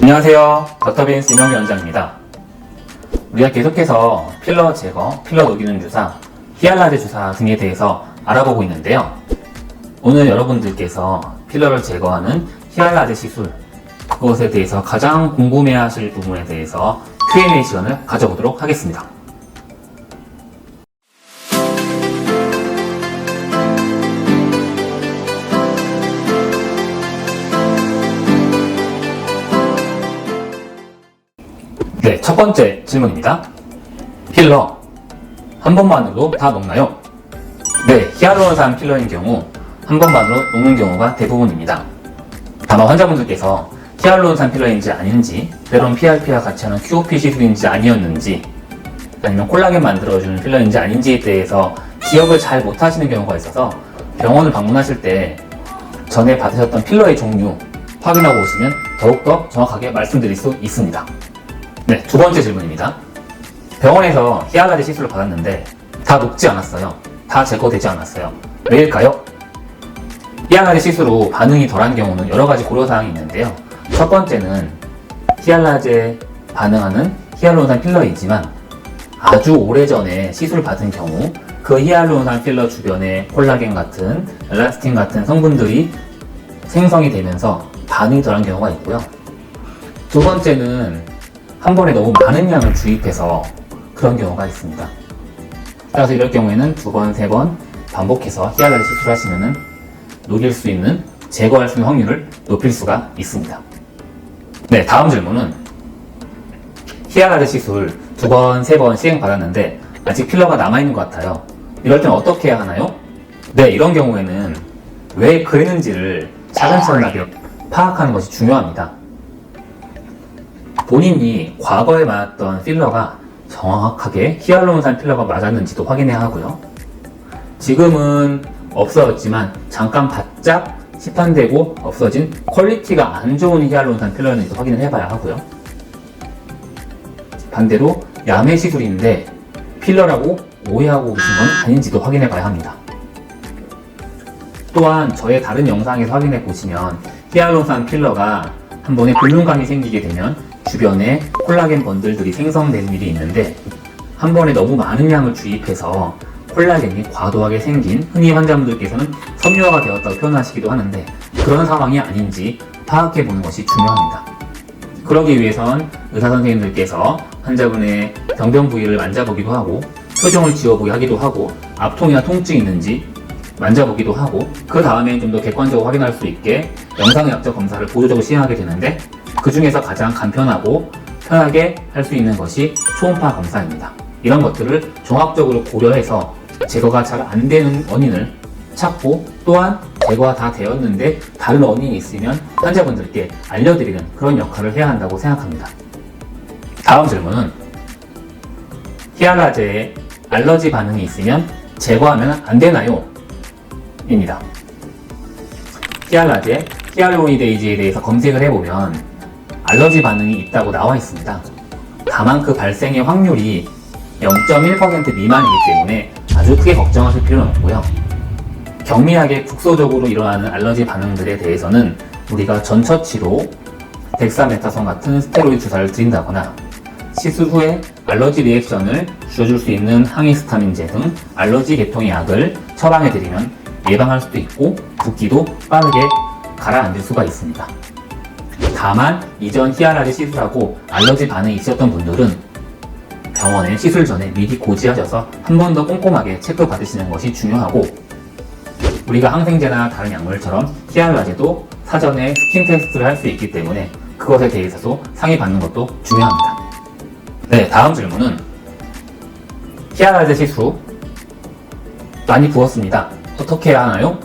안녕하세요. 닥터빈스 임영규 원장입니다. 우리가 계속해서 필러 제거, 필러 녹이는 주사, 히알라제 주사 등에 대해서 알아보고 있는데요. 오늘 여러분들께서 필러를 제거하는 히알라제 시술, 그것에 대해서 가장 궁금해하실 부분에 대해서 Q&A 시간을 가져보도록 하겠습니다. 네, 첫 번째 질문입니다. 필러 한 번만으로 다 녹나요? 네, 히알루론산 필러인 경우 한 번만으로 녹는 경우가 대부분입니다. 다만 환자분들께서 히알루론산 필러인지 아닌지, 때론 PRP와 같이 하는 QOP 시술인지 아니었는지, 아니면 콜라겐 만들어주는 필러인지 아닌지에 대해서 기억을 잘 못하시는 경우가 있어서 병원을 방문하실 때 전에 받으셨던 필러의 종류 확인하고 오시면 더욱더 정확하게 말씀드릴 수 있습니다. 네, 두 번째 질문입니다. 병원에서 히알라제 시술을 받았는데 다 녹지 않았어요. 다 제거되지 않았어요. 왜일까요? 히알라제 시술 후 반응이 덜한 경우는 여러 가지 고려사항이 있는데요. 첫 번째는 히알라제 반응하는 히알루론산 필러이지만 아주 오래전에 시술을 받은 경우 그 히알루론산 필러 주변에 콜라겐 같은 엘라스틴 같은 성분들이 생성이 되면서 반응이 덜한 경우가 있고요. 두 번째는 한 번에 너무 많은 양을 주입해서 그런 경우가 있습니다. 따라서 이럴 경우에는 두 번, 세 번 반복해서 히알라제 시술을 하시면 녹일 수 있는, 제거할 수 있는 확률을 높일 수가 있습니다. 네, 다음 질문은 히알라제 시술 두 번, 세 번 시행받았는데 아직 필러가 남아있는 것 같아요. 이럴 때는 어떻게 해야 하나요? 네, 이런 경우에는 왜 그랬는지를 차근차근하게 파악하는 것이 중요합니다. 본인이 과거에 맞았던 필러가 정확하게 히알루론산 필러가 맞았는지도 확인해야 하고요. 지금은 없어졌지만 잠깐 바짝 시판되고 없어진 퀄리티가 안 좋은 히알루론산 필러였는지도 확인을 해봐야 하고요. 반대로 야매 시술인데 필러라고 오해하고 계신 건 아닌지도 확인해봐야 합니다. 또한 저의 다른 영상에서 확인해 보시면 히알루론산 필러가 한 번에 볼륨감이 생기게 되면 주변에 콜라겐 번들들이 생성되는 일이 있는데 한 번에 너무 많은 양을 주입해서 콜라겐이 과도하게 생긴, 흔히 환자분들께서는 섬유화가 되었다고 표현하시기도 하는데 그런 상황이 아닌지 파악해 보는 것이 중요합니다. 그러기 위해선 의사 선생님들께서 환자분의 병변 부위를 만져보기도 하고 표정을 지어보게 하기도 하고 압통이나 통증이 있는지 만져보기도 하고 그 다음에 좀 더 객관적으로 확인할 수 있게 영상의학적 검사를 보조적으로 시행하게 되는데 그 중에서 가장 간편하고 편하게 할 수 있는 것이 초음파 검사입니다. 이런 것들을 종합적으로 고려해서 제거가 잘 안 되는 원인을 찾고 또한 제거가 다 되었는데 다른 원인이 있으면 환자분들께 알려드리는 그런 역할을 해야 한다고 생각합니다. 다음 질문은 히알라제에 알러지 반응이 있으면 제거하면 안 되나요? 입니다. 히알라제, 히알루로니데이즈에 대해서 검색을 해보면 알러지 반응이 있다고 나와 있습니다. 다만 그 발생의 확률이 0.1% 미만이기 때문에 아주 크게 걱정하실 필요는 없고요. 경미하게 국소적으로 일어나는 알러지 반응들에 대해서는 우리가 전처치로 덱사메타손 같은 스테로이드 주사를 드린다거나 시술 후에 알러지 리액션을 줄여줄 수 있는 항히스타민제 등 알러지 계통의 약을 처방해드리면 예방할 수도 있고 붓기도 빠르게 가라앉을 수가 있습니다. 다만 이전 히알라제 시술하고 알러지 반응이 있었던 분들은 병원에 시술 전에 미리 고지하셔서 한 번 더 꼼꼼하게 체크 받으시는 것이 중요하고 우리가 항생제나 다른 약물처럼 히알라제도 사전에 스킨 테스트를 할 수 있기 때문에 그것에 대해서도 상의받는 것도 중요합니다. 네, 다음 질문은 히알라제 시술 후 많이 부었습니다. 어떻게 해야 하나요?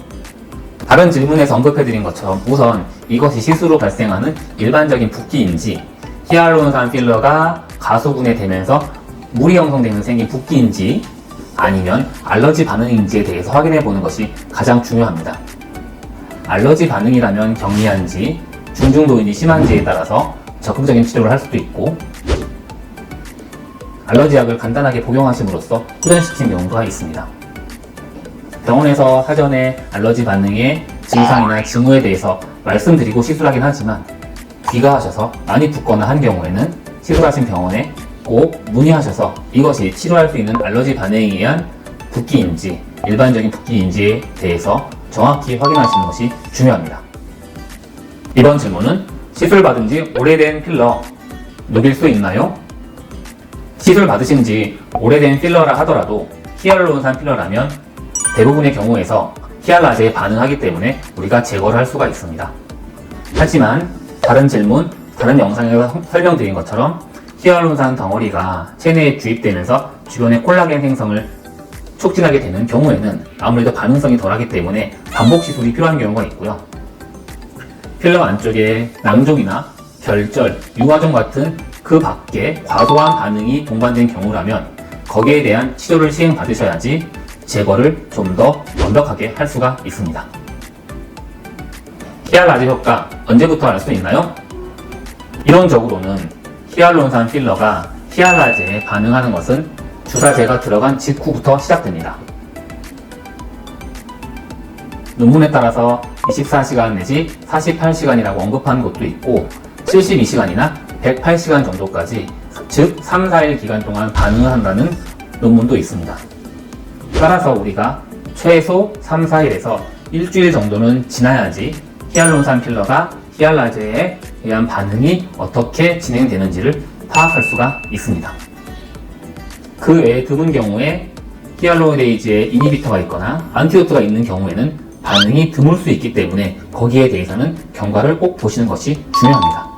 다른 질문에서 언급해드린 것처럼 우선 이것이 시술로 발생하는 일반적인 붓기인지 히알루론산 필러가 가수분해 되면서 물이 형성되면서 생긴 붓기인지 아니면 알러지 반응인지에 대해서 확인해 보는 것이 가장 중요합니다. 알러지 반응이라면 경미한지 중증도인지 심한지에 따라서 적극적인 치료를 할 수도 있고 알러지 약을 간단하게 복용하심으로써 호전시키는 경우가 있습니다. 병원에서 사전에 알러지 반응의 증상이나 징후에 대해서 말씀드리고 시술하긴 하지만 귀가하셔서 많이 붓거나 한 경우에는 시술하신 병원에 꼭 문의하셔서 이것이 치료할 수 있는 알러지 반응에 의한 붓기인지 일반적인 붓기인지에 대해서 정확히 확인하시는 것이 중요합니다. 이번 질문은 시술 받은 지 오래된 필러 녹일 수 있나요? 시술 받으신 지 오래된 필러라 하더라도 히알루론산 필러라면 대부분의 경우에서 히알라제에 반응하기 때문에 우리가 제거를 할 수가 있습니다. 하지만 다른 질문, 다른 영상에서 설명드린 것처럼 히알루론산 덩어리가 체내에 주입되면서 주변의 콜라겐 생성을 촉진하게 되는 경우에는 아무래도 반응성이 덜하기 때문에 반복 시술이 필요한 경우가 있고요. 필러 안쪽에 낭종이나 결절, 유화종 같은 그 밖에 과도한 반응이 동반된 경우라면 거기에 대한 치료를 시행받으셔야지 제거를 좀 더 완벽하게 할 수가 있습니다. 히알라제 효과 언제부터 알 수 있나요? 이론적으로는 히알루론산 필러가 히알라제에 반응하는 것은 주사제가 들어간 직후부터 시작됩니다. 논문에 따라서 24시간 내지 48시간이라고 언급하는 것도 있고 72시간이나 108시간 정도까지 즉 3, 4일 기간 동안 반응을 한다는 논문도 있습니다. 따라서 우리가 최소 3, 4일에서 일주일 정도는 지나야지 히알루론산 필러가 히알라제에 의한 반응이 어떻게 진행되는지를 파악할 수가 있습니다. 그 외에 드문 경우에 히알루로니데이즈에 이니비터가 있거나 안티도트가 있는 경우에는 반응이 드물 수 있기 때문에 거기에 대해서는 경과를 꼭 보시는 것이 중요합니다.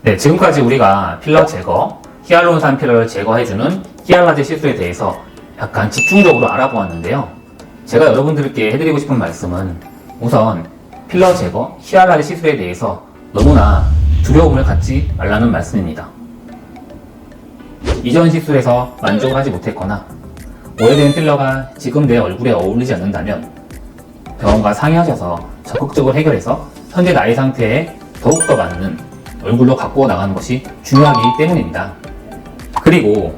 네, 지금까지 우리가 필러 제거, 히알루론산 필러를 제거해주는 히알라제 시술에 대해서 약간 집중적으로 알아보았는데요. 제가 여러분들께 해드리고 싶은 말씀은 우선 필러 제거, 히알라제 시술에 대해서 너무나 두려움을 갖지 말라는 말씀입니다. 이전 시술에서 만족을 하지 못했거나 오래된 필러가 지금 내 얼굴에 어울리지 않는다면 병원과 상의하셔서 적극적으로 해결해서 현재 나의 상태에 더욱더 맞는 얼굴로 가꾸어 나가는 것이 중요하기 때문입니다. 그리고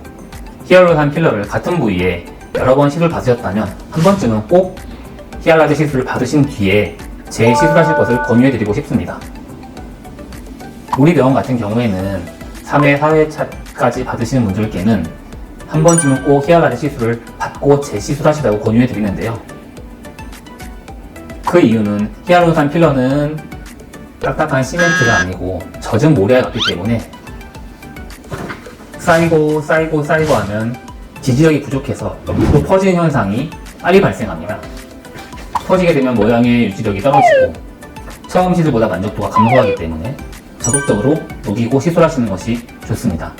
히알루론산 필러를 같은 부위에 여러 번 시술 받으셨다면 한 번쯤은 꼭 히알라제 시술을 받으신 뒤에 재시술하실 것을 권유해드리고 싶습니다. 우리 병원 같은 경우에는 3회, 4회차까지 받으시는 분들께는 한 번쯤은 꼭 히알라제 시술을 받고 재시술하시라고 권유해드리는데요. 그 이유는 히알루론산 필러는 딱딱한 시멘트가 아니고 젖은 모래와 같기 때문에 쌓이고 하면 지지력이 부족해서 옆으로 퍼지는 현상이 빨리 발생합니다. 퍼지게 되면 모양의 유지력이 떨어지고 처음 시술보다 만족도가 감소하기 때문에 적극적으로 녹이고 시술하시는 것이 좋습니다.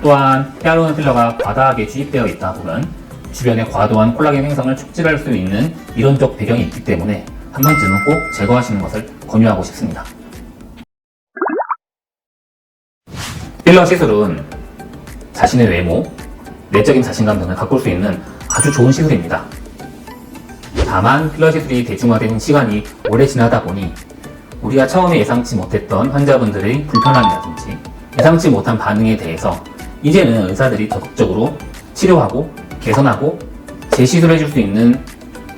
또한 히알루론산 필러가 과다하게 주입되어 있다 보면 주변에 과도한 콜라겐 생성을 촉진할 수 있는 이론적 배경이 있기 때문에 한 번쯤은 꼭 제거하시는 것을 권유하고 싶습니다. 필러 시술은 자신의 외모, 내적인 자신감 등을 가꿀 수 있는 아주 좋은 시술입니다. 다만 필러 시술이 대중화된 시간이 오래 지나다 보니 우리가 처음에 예상치 못했던 환자분들의 불편함이라든지 예상치 못한 반응에 대해서 이제는 의사들이 적극적으로 치료하고 개선하고 재시술해줄 수 있는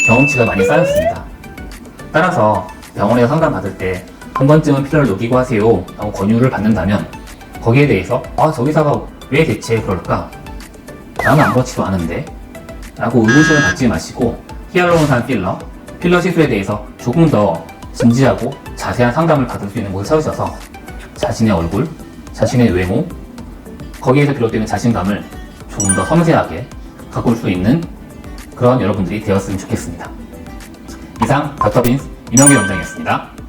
경험치가 많이 쌓였습니다. 따라서 병원에서 상담받을 때 한 번쯤은 필러를 녹이고 하세요 라고 권유를 받는다면 거기에 대해서 저 의사가 왜 대체 그럴까? 나는 아무렇지도 않은데? 라고 의구심을 갖지 마시고 히알루론산 필러 시술에 대해서 조금 더 진지하고 자세한 상담을 받을 수 있는 곳에 서셔서 자신의 얼굴, 자신의 외모, 거기에서 비롯되는 자신감을 조금 더 섬세하게 가꿀 수 있는 그런 여러분들이 되었으면 좋겠습니다. 이상 닥터빈스 이명규 원장이었습니다.